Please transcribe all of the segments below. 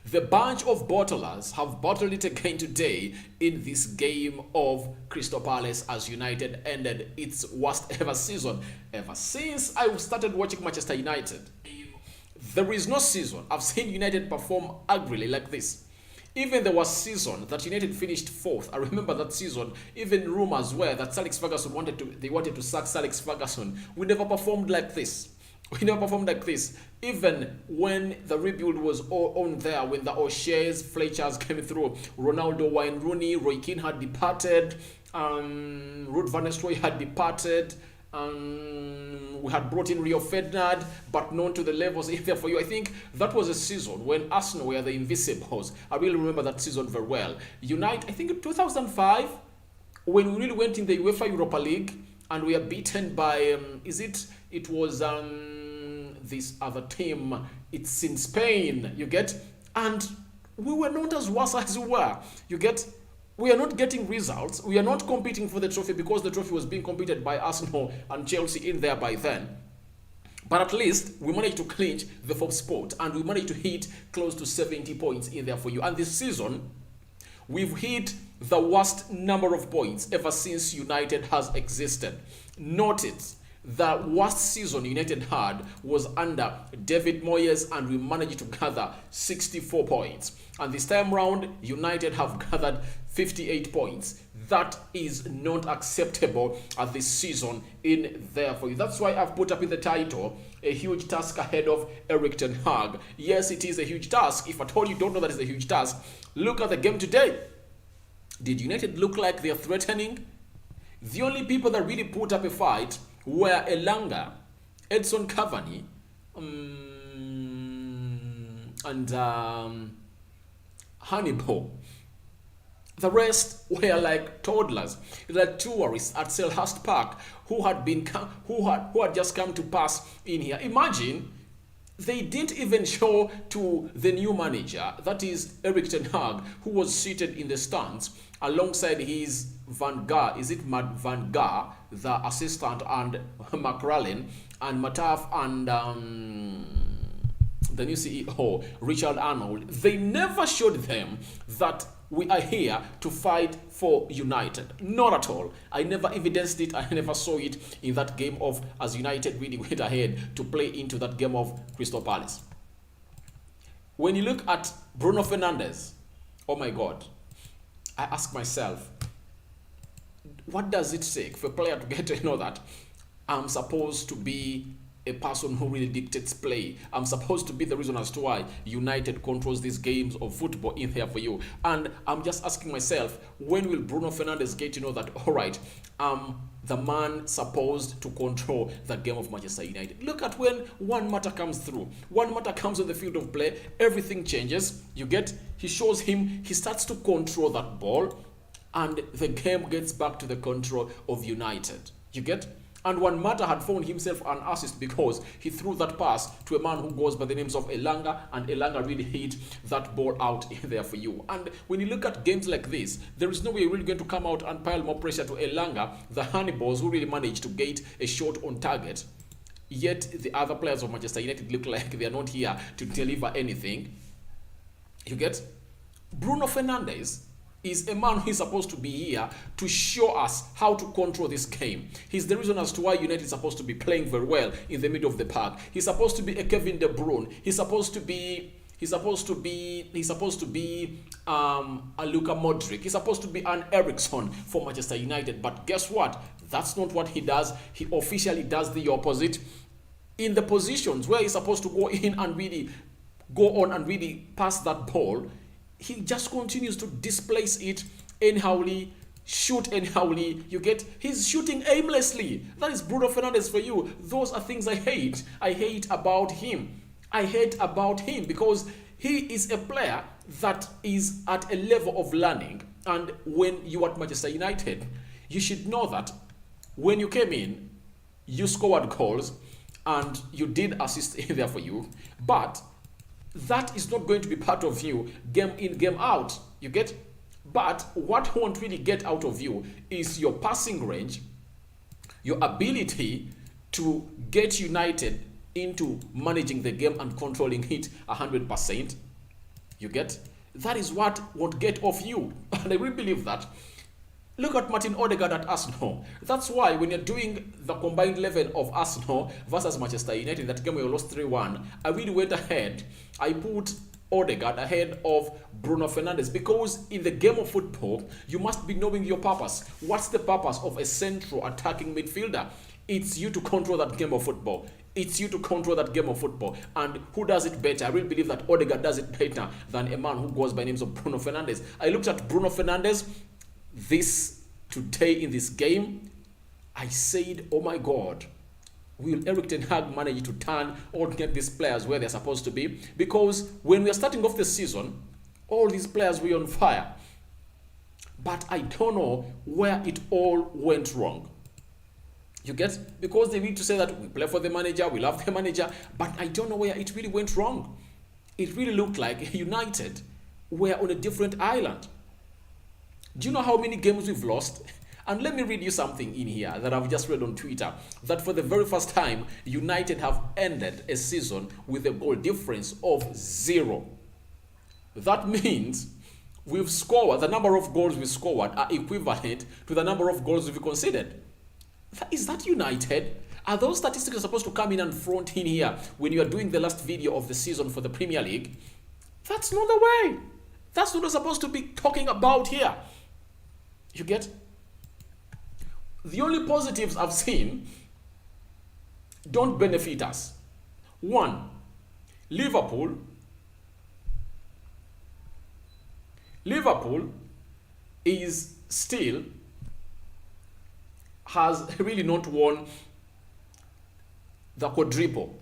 The bunch of bottlers have bottled it again today in this game of Crystal Palace as United ended its worst ever season ever since I started watching Manchester United. There is no season I've seen United perform ugrily like this. Even there was season that United finished fourth. I remember that season. Even rumors were that Alex Ferguson wanted to sack Alex Ferguson. We never performed like this. We never performed like this. Even when the rebuild was all on there, when the O'Shea's, Fletchers came through, Ronaldo, Wayne Rooney, Roy Keane had departed, Ruud van Nistelrooy had departed, we had brought in Rio Ferdinand, but not to the levels in there for you. I think that was a season when Arsenal were the Invisibles. I really remember that season very well. United, I think in 2005, when we really went in the UEFA Europa League and we are beaten by, it was this other team. It's in Spain, you get? And we were not as worse as we were, you get? We are not getting results. We are not competing for the trophy because the trophy was being competed by Arsenal and Chelsea in there by then. But at least we managed to clinch the fourth spot and we managed to hit close to 70 points in there for you. And this season, we've hit the worst number of points ever since United has existed. Note it. The worst season United had was under David Moyes and we managed to gather 64 points. And this time round, United have gathered 58 points. That is not acceptable at this season in there for you. That's why I've put up in the title, a huge task ahead of Erik ten Hag. Yes, it is a huge task. If at all you don't know that it's a huge task, look at the game today. Did United look like they're threatening? The only people that really put up a fight were Elanga, Edson Cavani, and Hannibal. The rest were like toddlers, like tourists at Selhurst Park who had just come to pass in here. Imagine they didn't even show to the new manager, that is Erik ten Hag, who was seated in the stands alongside his Van Gaal, Van Gaal, the assistant, and McCrallen, and Mataf, and the new CEO, Richard Arnold. They never showed them that we are here to fight for United. Not at all. I never evidenced it. I never saw it in that game of as United really went ahead to play into that game of Crystal Palace. When you look at Bruno Fernandes, oh my God, I ask myself, what does it take for a player to get to know that I'm supposed to be a person who really dictates play? I'm supposed to be the reason as to why United controls these games of football in here for you. And I'm just asking myself, when will Bruno Fernandes get to know that, all right, the man supposed to control the game of Manchester United? Look at when one matter comes through. One matter comes on the field of play, everything changes. You get, he shows him, he starts to control that ball, and the game gets back to the control of United. You get? And Juan Mata had found himself an assist because he threw that pass to a man who goes by the names of Elanga, and Elanga really hit that ball out in there for you. And when you look at games like this, there is no way you're really going to come out and pile more pressure to Elanga, the Hannibals who really managed to get a shot on target. Yet the other players of Manchester United look like they are not here to deliver anything. You get? Bruno Fernandes is a man who is supposed to be here to show us how to control this game. He's the reason as to why United is supposed to be playing very well in the middle of the park. He's supposed to be a Kevin De Bruyne. He's supposed to be a Luka Modric. He's supposed to be an Eriksson for Manchester United. But guess what? That's not what he does. He officially does the opposite. In the positions where he's supposed to go in and really go on and really pass that ball, he just continues to displace it anyhowly, shoot anyhowly. You get, he's shooting aimlessly. That is Bruno Fernandes for you. Those are things I hate. I hate about him. I hate about him because he is a player that is at a level of learning. And when you are at Manchester United, you should know that when you came in, you scored goals and you did assist in there for you. But that is not going to be part of you game in, game out. You get? But what I won't really get out of you is your passing range, your ability to get United into managing the game and controlling it 100%. You get? That is what won't get off you. And I really believe that. Look at Martin Odegaard at Arsenal. That's why when you're doing the combined 11 of Arsenal versus Manchester United, that game we lost 3-1, I really went ahead. I put Odegaard ahead of Bruno Fernandes because in the game of football, you must be knowing your purpose. What's the purpose of a central attacking midfielder? It's you to control that game of football. It's you to control that game of football. And who does it better? I really believe that Odegaard does it better than a man who goes by names of Bruno Fernandes. I looked at Bruno Fernandes today in this game. I said, oh my God, will Erik Ten Hag manage to turn or get these players where they're supposed to be? Because when we are starting off the season, all these players were on fire. But I don't know where it all went wrong. You get? Because they need to say that we play for the manager, we love the manager, but I don't know where it really went wrong. It really looked like United were on a different island. Do you know how many games we've lost? And let me read you something in here that I've just read on Twitter. That for the very first time, United have ended a season with a goal difference of 0. That means we've scored, the number of goals we scored are equivalent to the number of goals we've conceded. Is that United? Are those statistics supposed to come in and front in here when you are doing the last video of the season for the Premier League? That's not the way. That's what we're supposed to be talking about here. You get? The only positives I've seen don't benefit us. 1, Liverpool is still has really not won the quadruple.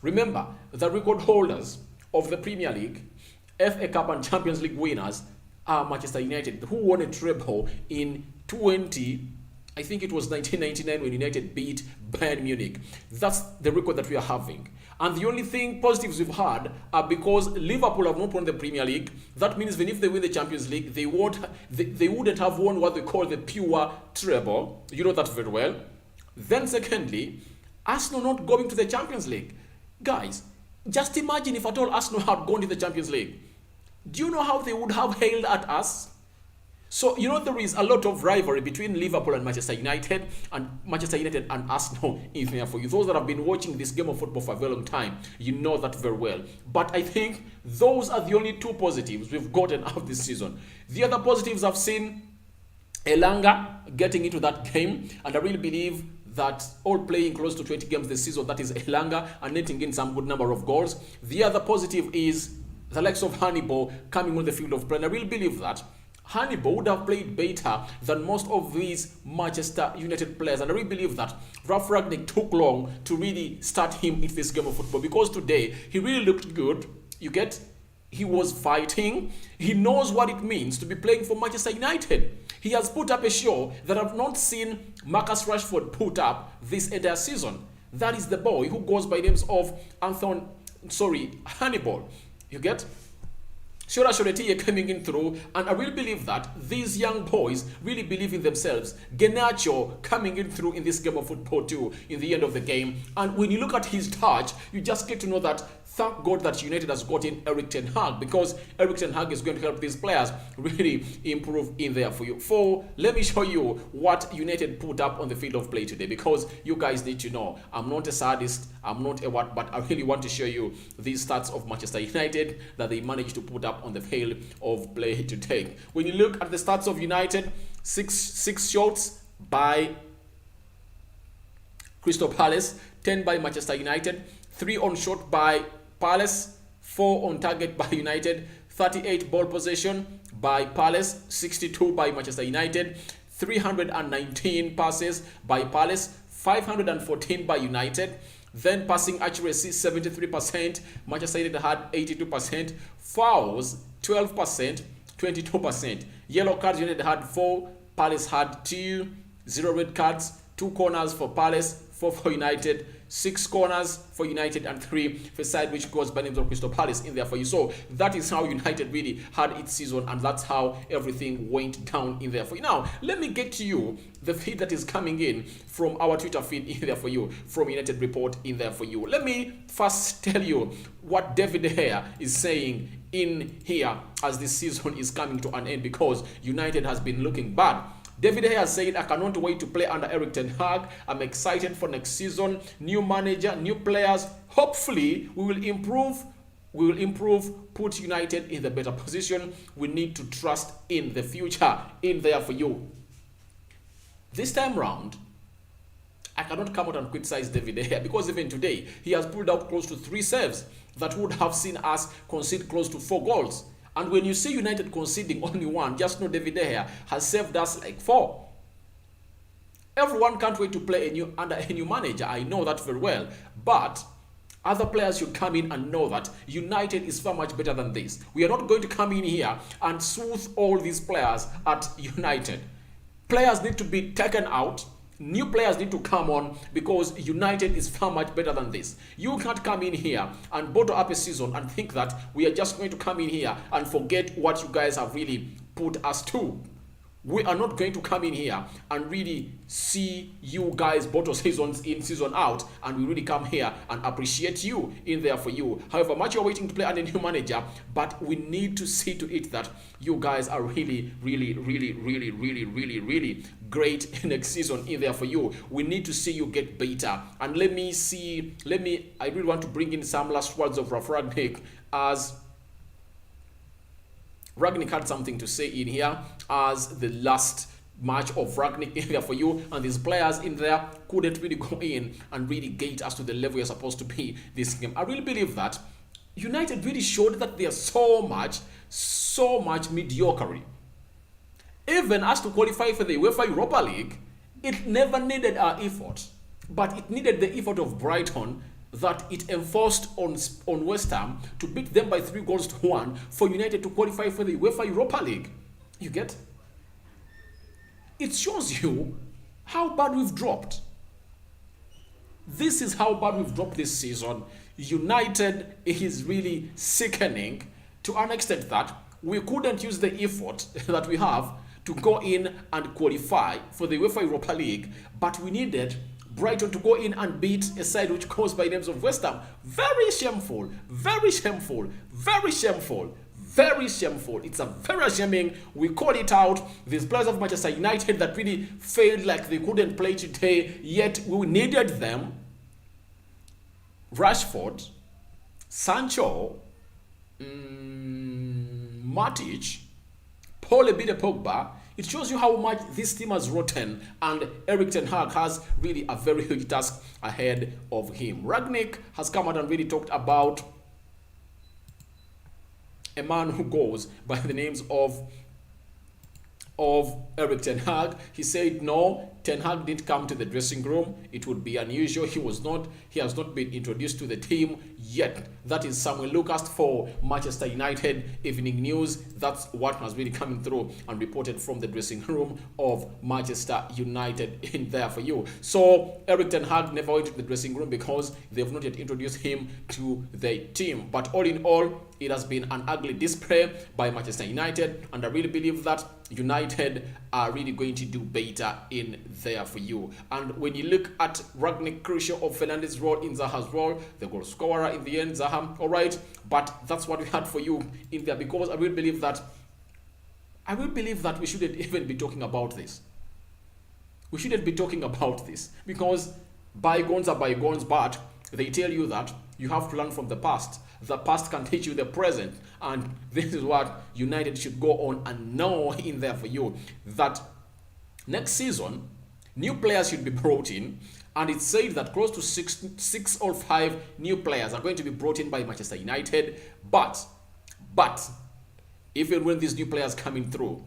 Remember, the record holders of the Premier League, FA Cup and Champions League winners are Manchester United, who won a treble in 1999 when United beat Bayern Munich. That's the record that we are having. And the only thing positives we've had are because Liverpool have not won the Premier League. That means even if they win the Champions League, they wouldn't have won what they call the pure treble. You know that very well. Then secondly, Arsenal not going to the Champions League. Guys, just imagine if at all Arsenal had gone to the Champions League. Do you know how they would have hailed at us? So, you know, there is a lot of rivalry between Liverpool and Manchester United and Arsenal in there for you. Those that have been watching this game of football for a very long time, you know that very well. But I think those are the only 2 positives we've gotten out this season. The other positives I've seen Elanga getting into that game, and I really believe that all playing close to 20 games this season, that is Elanga, and netting in some good number of goals. The other positive is the likes of Hannibal coming on the field of play. And I really believe that Hannibal would have played better than most of these Manchester United players. And I really believe that Ralf Rangnick took long to really start him in this game of football, because today he really looked good. You get? He was fighting. He knows what it means to be playing for Manchester United. He has put up a show that I've not seen Marcus Rashford put up this entire season. That is the boy who goes by names of Hannibal. You get? Shora Shoretia coming in through, and I really believe that these young boys really believe in themselves. Garnacho coming in through in this game of football too, in the end of the game. And when you look at his touch, you just get to know that thank God that United has gotten Erik Ten Hag, because Erik Ten Hag is going to help these players really improve in there for you. Let me show you what United put up on the field of play today, because you guys need to know I'm not a sadist, I'm not a what, but I really want to show you these stats of Manchester United that they managed to put up on the field of play today. When you look at the stats of United, six shots by Crystal Palace, 10 by Manchester United, 3 on shot by Palace, 4 on target by United, 38 ball possession by Palace, 62 by Manchester United, 319 passes by Palace, 514 by United. Then passing accuracy 73%, Manchester United had 82%, fouls 12%, 22%. Yellow cards, United had 4, Palace had 2, 0 red cards, 2 corners for Palace, 4 for United, 6 corners for United, and 3 for side which goes by names of Crystal Palace in there for you. So that is how United really had its season, and that's how everything went down in there for you. Now, let me get to you the feed that is coming in from our Twitter feed in there for you, from United Report in there for you. Let me first tell you what David Gea is saying in here as this season is coming to an end, because United has been looking bad. David Gea said, I cannot wait to play under Erik ten Hag. I'm excited for next season. New manager, new players. Hopefully, we will improve. We will improve, put United in the better position. We need to trust in the future in there for you. This time round, I cannot come out and criticize David Gea, because even today, he has pulled out close to 3 saves that would have seen us concede close to 4 goals. And when you see United conceding only 1, just know David Gea has saved us like 4. Everyone can't wait to play under a new manager. I know that very well. But other players should come in and know that United is far much better than this. We are not going to come in here and soothe all these players at United. Players need to be taken out. New players need to come on, because United is far much better than this. You can't come in here and bottle up a season and think that we are just going to come in here and forget what you guys have really put us to. We are not going to come in here and really see you guys bottle seasons in, season out, and we really come here and appreciate you in there for you. However much you're waiting to play under a new manager, but we need to see to it that you guys are really great next season in there for you. We need to see you get better. And I really want to bring in some last words of Ralf Rangnick, as Rangnick had something to say in here as the last match of Rangnick in there for you, and these players in there couldn't really go in and really gauge us to the level you're supposed to be this game. I really believe that United really showed that they are so much mediocre. Even as to qualify for the UEFA Europa League, it never needed our effort, but it needed the effort of Brighton that it enforced on West Ham to beat them by 3-1 for United to qualify for the UEFA Europa League. You get? It shows you how bad we've dropped. This is how bad we've dropped this season. United is really sickening to an extent that we couldn't use the effort that we have to go in and qualify for the UEFA Europa League, but we needed Brighton to go in and beat a side which goes by names of West Ham. Very shameful, very shameful, very shameful, very shameful. It's a very shaming. We call it out. These players of Manchester United that really failed like they couldn't play today, yet we needed them. Rashford, Sancho, Matic, Paul Ebide Pogba. It shows you how much this team has rotten, and Erik ten Hag has really a very huge task ahead of him. Rangnick has come out and really talked about a man who goes by the names of Erik ten Hag. He said no, Ten Hag didn't come to the dressing room. It would be unusual. He has not been introduced to the team yet. That is Samuel Lucas for Manchester United Evening News. That's what has really coming through and reported from the dressing room of Manchester United in there for you. So Erik ten Hag never went to the dressing room because they've not yet introduced him to the team. But all in all, it has been an ugly display by Manchester United, and I really believe that United are really going to do better in there for you. And when you look at Rangnick, crucial of Fernandez's role in Zaha's role, the goal scorer in the end, Zaha, all right, but that's what we had for you in there, because I will believe that we shouldn't even be talking about this. We shouldn't be talking about this because bygones are bygones, but they tell you that you have to learn from the past. The past can teach you the present, and this is what United should go on and know in there for you, that next season new players should be brought in, and it's said that close to six or five new players are going to be brought in by Manchester United. But even when these new players coming through,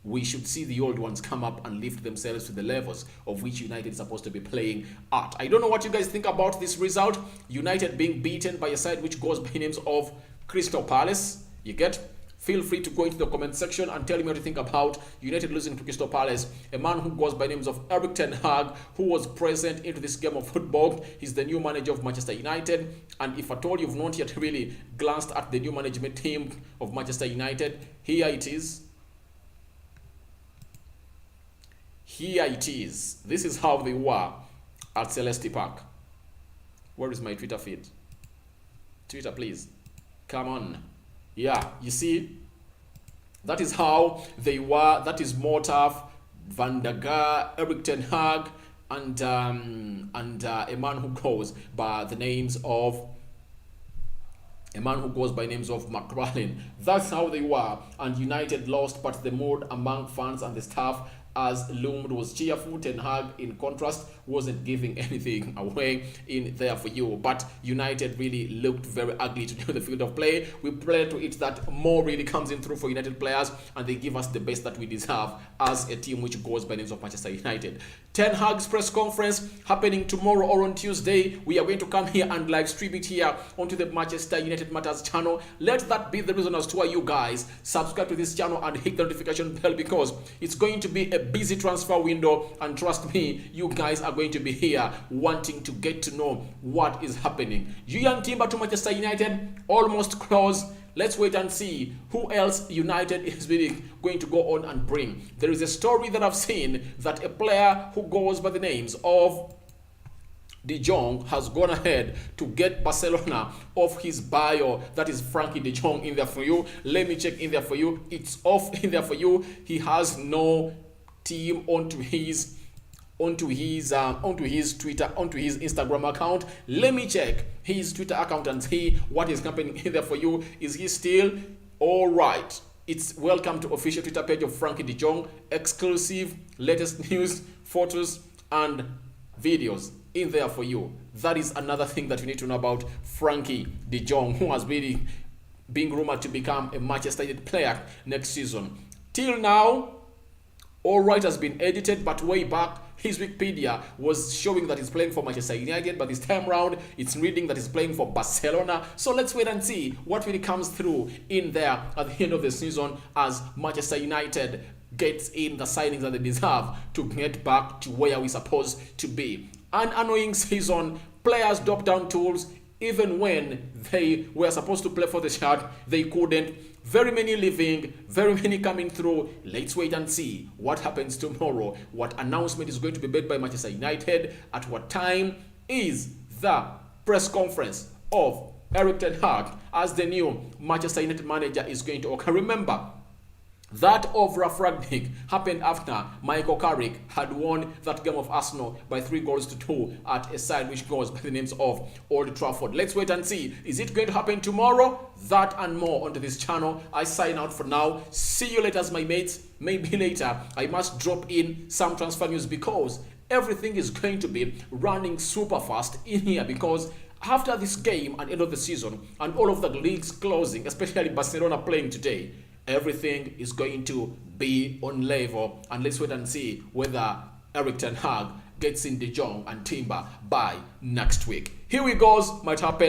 we should see the old ones come up and lift themselves to the levels of which United is supposed to be playing at. I don't know what you guys think about this result. United being beaten by a side which goes by names of Crystal Palace. You get? Feel free to go into the comment section and tell me what you think about United losing to Crystal Palace. A man who goes by names of Erik ten Hag, who was present into this game of football. He's the new manager of Manchester United. And if at all you've not yet really glanced at the new management team of Manchester United, here it is. Here it is. This is how they were at Celeste Park. Where is my Twitter feed? Twitter, please. Come on. Yeah, you see, that is how they were. That is Motaf, Van der Gaar, Erik ten Hag, and a man who goes by the names of McCrallen. That's how they were, and United lost, but the mood among fans and the staff as loomed was cheerful. Ten Hag, in contrast, wasn't giving anything away in there for you. But United really looked very ugly to do the field of play. We pray to it that more really comes in through for United players, and they give us the best that we deserve as a team which goes by names of Manchester United. Ten Hag's press conference happening tomorrow or on Tuesday. We are going to come here and live stream it here onto the Manchester United Matters channel. Let that be the reason as to why you guys subscribe to this channel and hit the notification bell, because it's going to be a busy transfer window, and trust me, you guys are going to be here wanting to get to know what is happening. Julian Timber to Manchester United, almost close. Let's wait and see who else United is really going to go on and bring. There is a story that I've seen that a player who goes by the names of De Jong has gone ahead to get Barcelona off his bio. That is Frankie De Jong in there for you. Let me check in there for you. It's off in there for you. He has no team onto his Twitter, onto his Instagram account. Let me check his Twitter account and see what is happening in there for you. Is he still all right? It's welcome to official Twitter page of Frankie De Jong. Exclusive latest news, photos and videos in there for you. That is another thing that you need to know about Frankie De Jong, who has really been rumored to become a Manchester United player next season. Till now, all right has been edited, but way back his Wikipedia was showing that he's playing for Manchester United, but this time round it's reading that he's playing for Barcelona. So let's wait and see what really comes through in there at the end of the season as Manchester United gets in the signings that they deserve to get back to where we're supposed to be. An annoying season, players drop down tools. Even when they were supposed to play for the shirt, they couldn't. Very many leaving, very many coming through. Let's wait and see what happens tomorrow. What announcement is going to be made by Manchester United? At what time is the press conference of Erik ten Hag as the new Manchester United manager is going to occur? Remember, that of Ralf Rangnick happened after Michael Carrick had won that game of Arsenal by 3-2 at a side which goes by the names of Old Trafford. Let's wait and see. Is it going to happen tomorrow? That and more onto this channel. I sign out for now. See you later, my mates. Maybe later I must drop in some transfer news, because everything is going to be running super fast in here, because after this game and end of the season and all of the leagues closing, especially Barcelona playing today, everything is going to be on level, and let's wait and see whether Erik ten Hag gets in De Jong and Timber by next week. Here we goes, might happen.